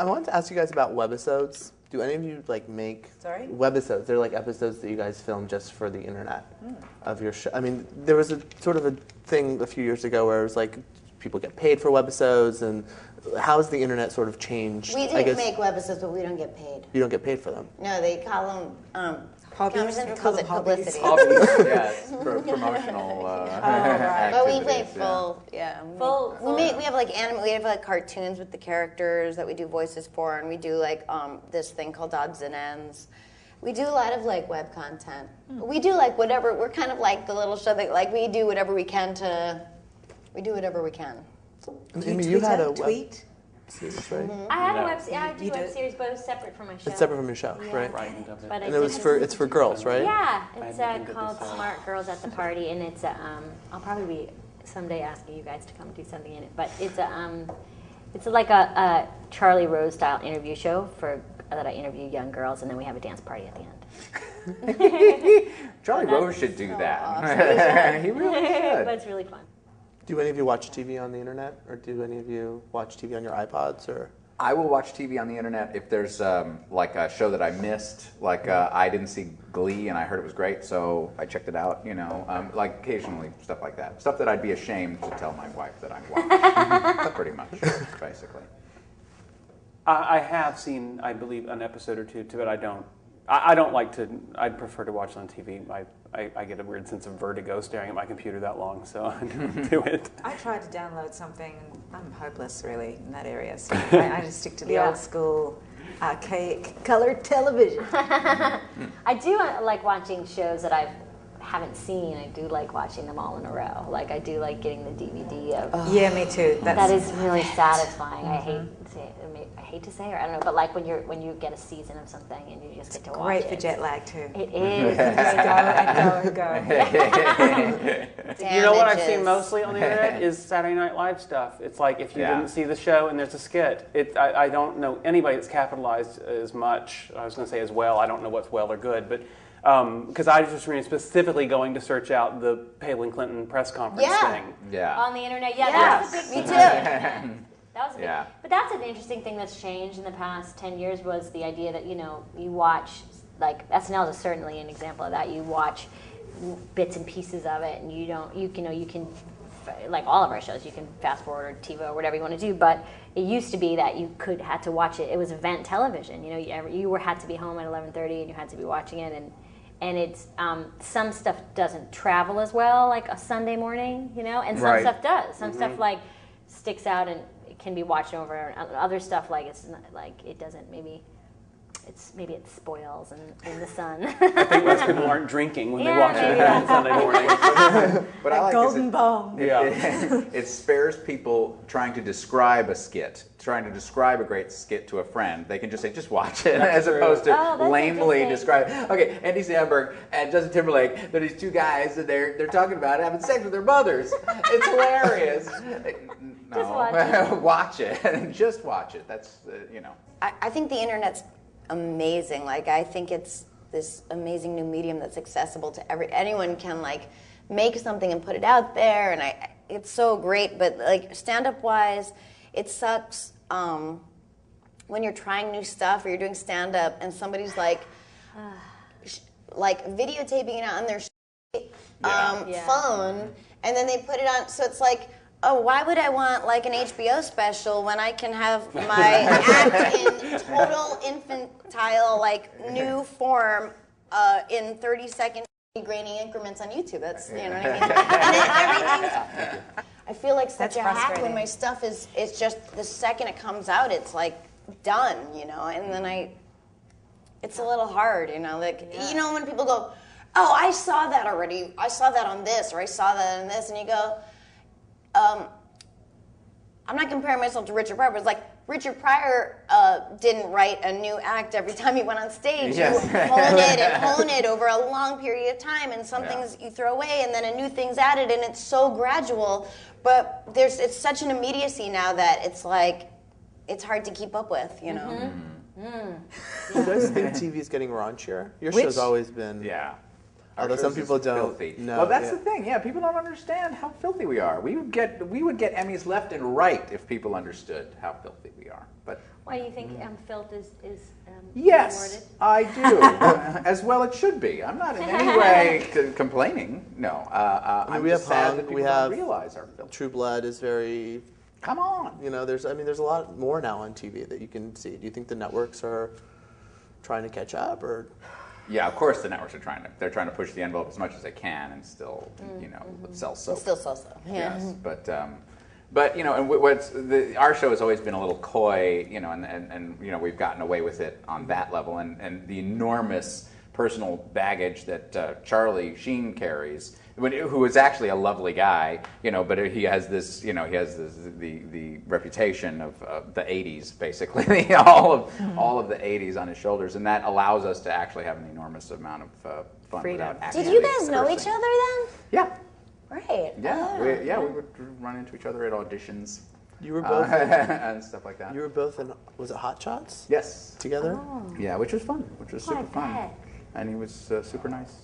I wanted to ask you guys about webisodes. Do any of you make webisodes? They're like episodes that you guys film just for the internet of your show. I mean, there was a sort of a thing a few years ago where it was like people get paid for webisodes, and how has the internet sort of changed? We didn't make webisodes, but we don't get paid. You don't get paid for them? No, they call them hobbies. publicity. Hobbies, yeah, it's promotional. But we play full, Full. We have we have cartoons with the characters that we do voices for, and we do this thing called Odds and Ends. We do a lot of web content. We do whatever. We're kind of like the little show that we do whatever we can to. We do whatever we can. Amy, you had a tweet. Series, right? I had a web series, but it was separate from my show. It's separate from your show, right? But and it's for girls, right? Yeah, it's called Smart Girls at the Party, and it's I'll probably be someday asking you guys to come do something in it. But it's like a Charlie Rose style interview show that I interview young girls, and then we have a dance party at the end. Charlie Rose should do that. He really should. But it's really fun. Do any of you watch TV on the internet, or do any of you watch TV on your iPods, or? I will watch TV on the internet if there's a show that I missed. I didn't see Glee and I heard it was great, so I checked it out. Occasionally stuff like that. Stuff that I'd be ashamed to tell my wife that I'm watching. Pretty much, basically. I have seen, I believe, an episode or two, but I don't. I don't like to. I'd prefer to watch it on TV. I get a weird sense of vertigo staring at my computer that long, so I don't do it. I tried to download something. I'm hopeless, really, in that area. So I just stick to the old school, archaic colored television. I do like watching shows that I haven't seen. I do like watching them all in a row. I do like getting the DVD of. Yeah, me too. That is really satisfying. I hate to say, or I don't know, but when you get a season of something and you just get to watch it. Great for jet lag too. It is. Just go and go. You know what I've seen mostly on the internet is Saturday Night Live stuff. It's like if you didn't see the show and there's a skit. I don't know anybody that's capitalized as much. I was going to say as well. I don't know what's well or good, but because I was just specifically going to search out the Palin Clinton press conference thing. Yeah. On the internet. Yeah, that was a big Me too. That was a big, but that's an interesting thing that's changed in the past 10 years was the idea that, you watch, SNL is certainly an example of that. You watch bits and pieces of it, and you can, like all of our shows, you can fast forward or TiVo or whatever you want to do, but it used to be that you had to watch it. It was event television. You had to be home at 11:30 and you had to be watching it, and it's some stuff doesn't travel as well, like a Sunday morning, and some stuff does. Some stuff sticks out and can be watched over, and other stuff it's not, it doesn't. Maybe it spoils in the sun. I think most people aren't drinking when they watch it on Sunday morning. But I like golden bomb. It spares people trying to describe a skit, trying to describe a great skit to a friend. They can just say, just watch it, as opposed to lamely describe. Okay, Andy Samberg and Justin Timberlake, they're these two guys, and they're talking about having sex with their mothers. It's hilarious. No, just watch it. Watch it. Just watch it. That's, I think the internet's amazing. I think it's this amazing new medium that's accessible to anyone can make something and put it out there, and it's so great. But stand-up wise, it sucks when you're trying new stuff or you're doing stand-up and somebody's videotaping it on their phone, and then they put it on. So it's oh, why would I want an HBO special when I can have my act in total infantile, new form in 30-second grainy increments on YouTube? That's, you know what I mean? And then everything's, I feel like such a hack when my stuff is, it's just the second it comes out, it's done, and then it's a little hard, when people go, oh, I saw that already, I saw that on this, or I saw that on this, and you go, I'm not comparing myself to Richard Pryor, but it's Richard Pryor didn't write a new act every time he went on stage. Yes. You hone it over a long period of time, and some things you throw away, and then a new thing's added, and it's so gradual. But it's such an immediacy now that it's it's hard to keep up with, Do you guys think TV is getting raunchier? Your show's always been... Yeah. Although some people don't. Filthy. Well, that's the thing. Yeah, people don't understand how filthy we are. We would get Emmys left and right if people understood how filthy we are. But Why do you think filth is Yes, rewarded? I do. As well it should be. I'm not in any way complaining. No. I'm we just have sad that people don't realize our filth. True Blood is very... Come on. You know, there's a lot more now on TV that you can see. Do you think the networks are trying to catch up, or? Yeah, of course the networks are they're trying to push the envelope as much as they can and still, sell soap. Still sell soap. Yeah. Yes, but you know, and our show has always been a little coy, you know, and you know, we've gotten away with it on that level, and the enormous personal baggage that Charlie Sheen carries, who is actually a lovely guy, you know, but he has this, you know, the reputation of the 80s, basically, all of the 80s on his shoulders, and that allows us to actually have an enormous amount of fun without actually Did you guys know cursing. each other then? Yeah. Right. Yeah, we would run into each other at auditions. You were both and stuff like that. You were both in, was it Hot Shots? Yes. Together? Yeah, which was fun, which was super fun. bet. And he was super nice.